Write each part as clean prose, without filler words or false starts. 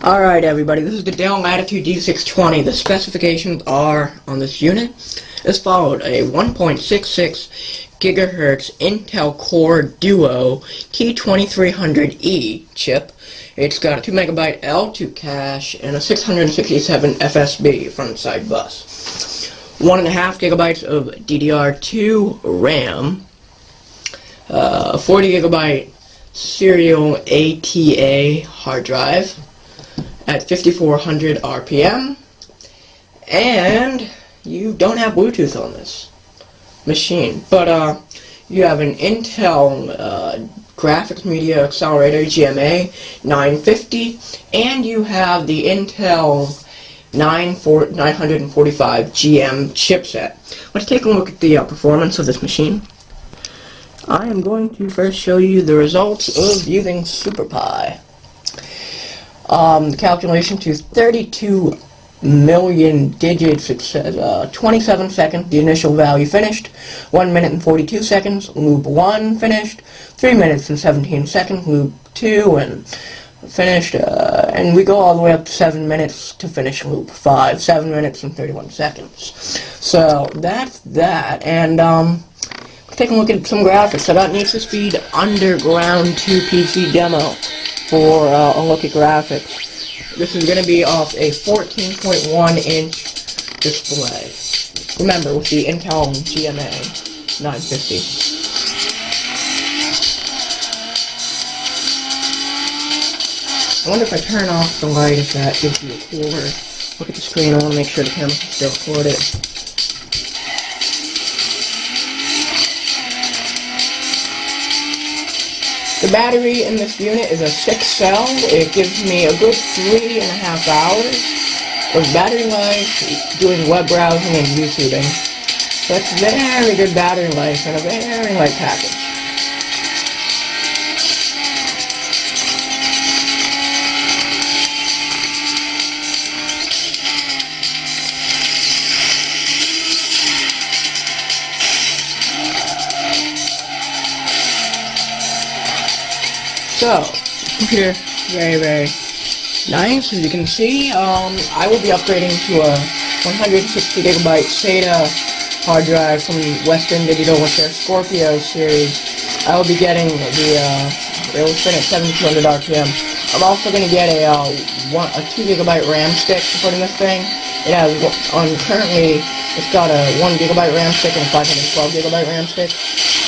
Alright everybody, this is the Dell Latitude D620. The specifications are on this unit as followed: a 1.66 gigahertz Intel Core Duo T2300E chip. It's got a 2 megabyte L2 cache and a 667 FSB front side bus. 1.5 gigabytes of DDR2 RAM, 40 gigabyte serial ATA hard drive at 5400 RPM, and you don't have Bluetooth on this machine, but you have an Intel graphics media accelerator GMA 950, and you have the Intel 945 GM chipset. Let's take a look at the performance of this machine. I am going to first show you the results of using SuperPi. The calculation to 32 million digits, it says 27 seconds, the initial value finished, 1 minute and 42 seconds, loop 1 finished, 3 minutes and 17 seconds, loop 2, and finished, and we go all the way up to 7 minutes to finish loop 5, 7 minutes and 31 seconds. So that's that, and take a look at some graphics. I got Need for Speed Underground 2 PC demo for a look at graphics. This is going to be off a 14.1 inch display. Remember, with the Intel GMA 950. I wonder if I turn off the light, if that gives you a cooler look at the screen. I want to make sure the camera can still record it. The battery in this unit is a 6-cell. It gives me a good 3.5 hours of battery life doing web browsing and YouTubing. So it's very good battery life and a very light package. So, computer, very nice. As you can see, I will be upgrading to a 160 gigabyte SATA hard drive from Western Digital with their Scorpio series. I will be getting the, it will spin at 7200 RPM. I'm also going to get a 2 gigabyte RAM stick to put in this thing. It has, currently, it's got a 1 gigabyte RAM stick and a 512 gigabyte RAM stick.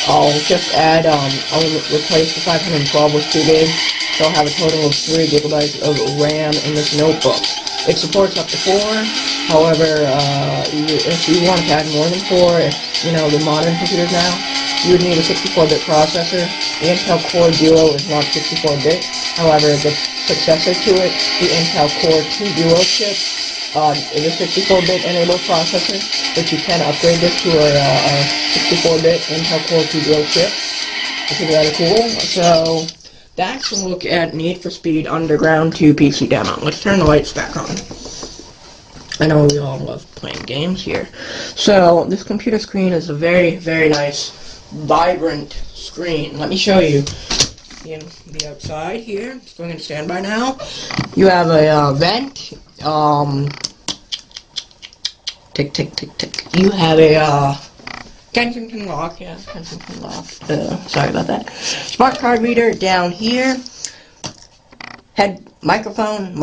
I'll just add, I'll replace the 512 with 2 gigs, so I'll have a total of 3 gigabytes of RAM in this notebook. It supports up to 4, however, if you want to add more than 4, the modern computers now, you would need a 64-bit processor. The Intel Core Duo is not 64-bit, however, the successor to it, the Intel Core 2 Duo chip, is a 64-bit enabled processor, but you can upgrade this to a 64-bit Intel Core 2 Duo chip, which is rather cool. So that's a look at Need for Speed Underground 2 PC demo. Let's turn the lights back on. I know we all love playing games here. So this computer screen is a very nice, vibrant screen. Let me show you. In the outside here, it's going in standby now. You have a vent. Tick tick tick tick. You have a Kensington lock. Yeah, Kensington lock. Sorry about that. Smart card reader down here. Microphone,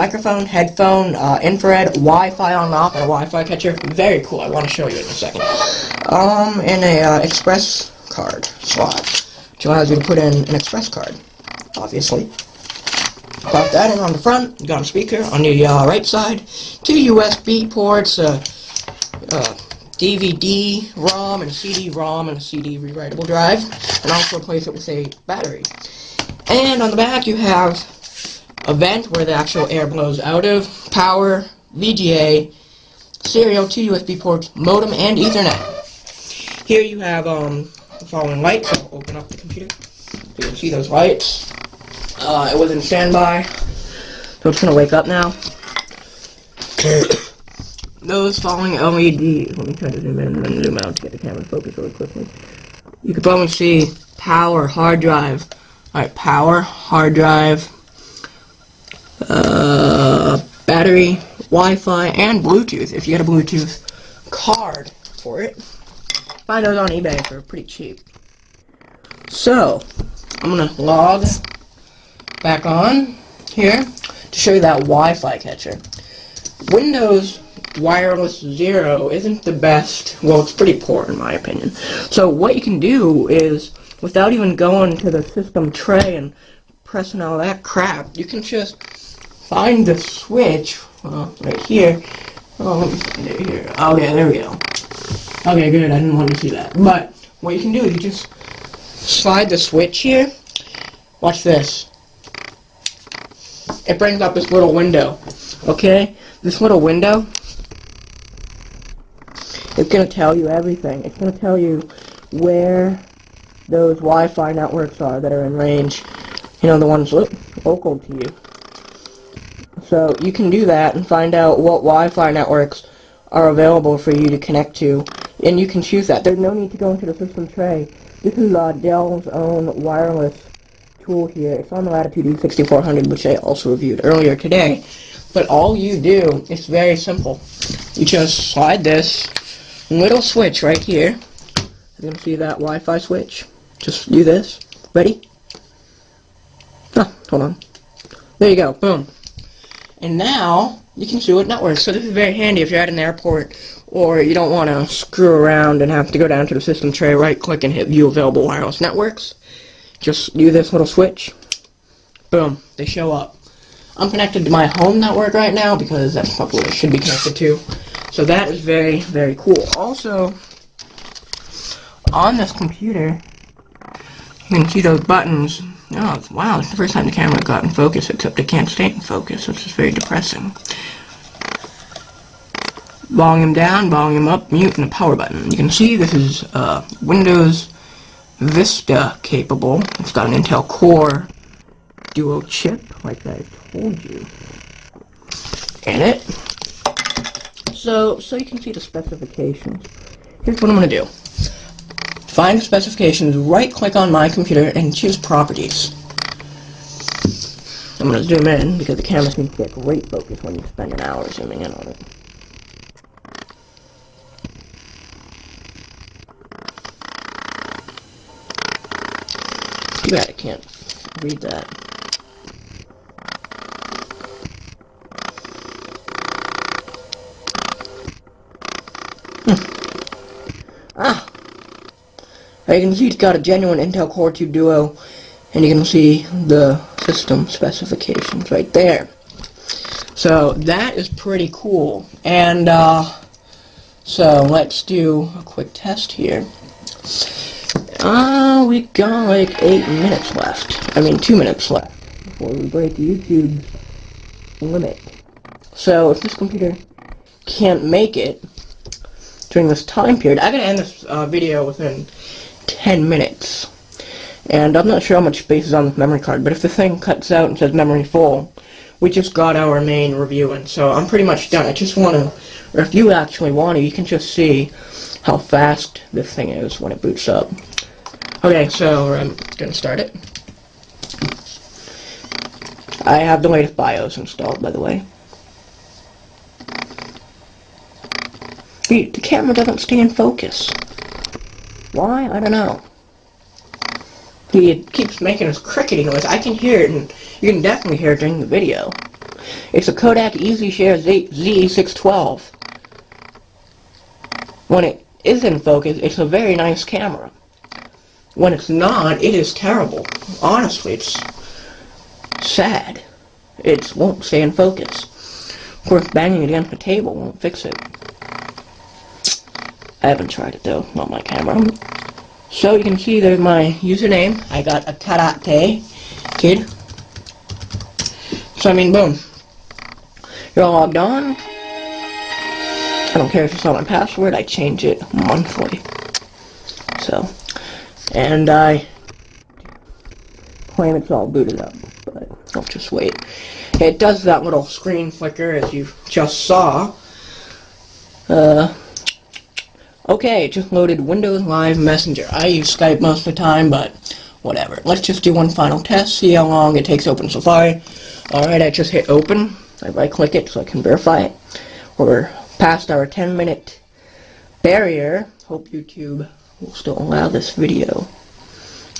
headphone, infrared, Wi-Fi on and off, and a Wi-Fi catcher. Very cool. I want to show you in a second. And a express card slot, which allows you to put in an express card. Obviously. Pop that in on the front. You got a speaker on the right side. 2 USB ports, DVD-ROM and a CD-ROM and a CD rewritable drive, and also replace it with a battery. And on the back you have a vent where the actual air blows out of, power, VGA, serial, 2 USB ports, modem, and Ethernet. Here you have the following lights. I'll open up the computer so you can see those lights. It was in standby, so it's going to wake up now. Those following LEDs, let me try to zoom in and then zoom out to get the camera focused really quickly. You can probably see power, hard drive. Alright, power, hard drive, battery, Wi-Fi, and Bluetooth if you get a Bluetooth card for it. Find those on eBay for pretty cheap. So, I'm gonna log back on here to show you that Wi-Fi catcher. Windows Wireless 0 isn't the best. Well, it's pretty poor in my opinion. So what you can do is, without even going to the system tray and pressing all that crap, you can just find the switch right here. Oh, let me find it here. Okay, there we go. Okay, good. I didn't want to see that. But what you can do is you just slide the switch here. Watch this. It brings up this little window. Okay? This little window, it's going to tell you everything. It's going to tell you where those Wi-Fi networks are that are in range. You know, the ones local to you. So you can do that and find out what Wi-Fi networks are available for you to connect to. And you can choose that. There's no need to go into the system tray. This is Dell's own wireless tool here. It's on the Latitude D620, which I also reviewed earlier today. But all you do is very simple. You just slide this little switch right here. You can see that Wi-Fi switch. Just do this. Ready? Oh, hold on. There you go. Boom. And now you can see what networks. So this is very handy if you're at an airport or you don't want to screw around and have to go down to the system tray, right-click, and hit View Available Wireless Networks. Just do this little switch. Boom. They show up. I'm connected to my home network right now because that's probably what I should be connected to. So that is very, very cool. Also, on this computer, you can see those buttons. Oh, wow, it's the first time the camera got in focus, except it can't stay in focus, which is very depressing. Volume down, volume up, mute, and a power button. You can see this is Windows Vista capable. It's got an Intel Core Duo chip, like I told you, in it. So you can see the specifications. Here's what I'm going to do. Find the specifications, right-click on my computer, and choose Properties. I'm going to zoom in, because the camera seems to get great focus when you spend an hour zooming in on it. Too bad I can't read that. You can see it's got a genuine Intel Core 2 Duo, and you can see the system specifications right there. So that is pretty cool. And so let's do a quick test here. We got like 8 minutes left. I mean 2 minutes left before we break YouTube's limit. So if this computer can't make it during this time period, I'm gonna end this video within 10 minutes. And I'm not sure how much space is on this memory card, but if the thing cuts out and says memory full, we just got our main review in, so I'm pretty much done. I just want to, or if you actually want to, you can just see how fast this thing is when it boots up. Okay, so I'm going to start it. I have the latest BIOS installed, by the way. The camera doesn't stay in focus. Why? I don't know. It keeps making this crickety noise. I can hear it, and you can definitely hear it during the video. It's a Kodak EasyShare Z612. When it is in focus, it's a very nice camera. When it's not, it is terrible. Honestly, it's sad. It won't stay in focus. Of course, banging it against the table won't fix it. I haven't tried it though, not my camera. So you can see there's my username. I got a karate kid. So I mean, boom. You're all logged on. I don't care if you saw my password, I change it monthly. So, and I claim it's all booted up, but I'll just wait. It does that little screen flicker as you just saw. Okay, it just loaded Windows Live Messenger. I use Skype most of the time, but whatever. Let's just do one final test, see how long it takes to open Safari. Alright, I just hit open. I right click it so I can verify it. We're past our 10-minute barrier. Hope YouTube will still allow this video.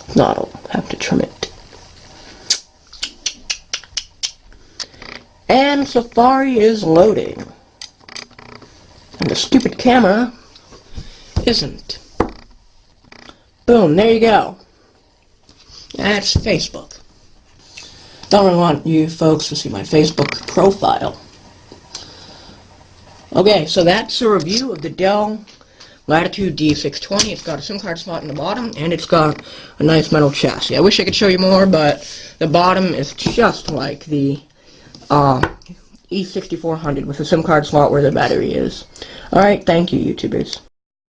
If not, I'll have to trim it. And Safari is loading. And the stupid camera isn't. Boom, there you go. That's Facebook. Don't really want you folks to see my Facebook profile. Okay, so that's a review of the Dell Latitude D620. It's got a SIM card slot in the bottom, and it's got a nice metal chassis. I wish I could show you more, but the bottom is just like the E6400 with a SIM card slot where the battery is. Alright, thank you, YouTubers.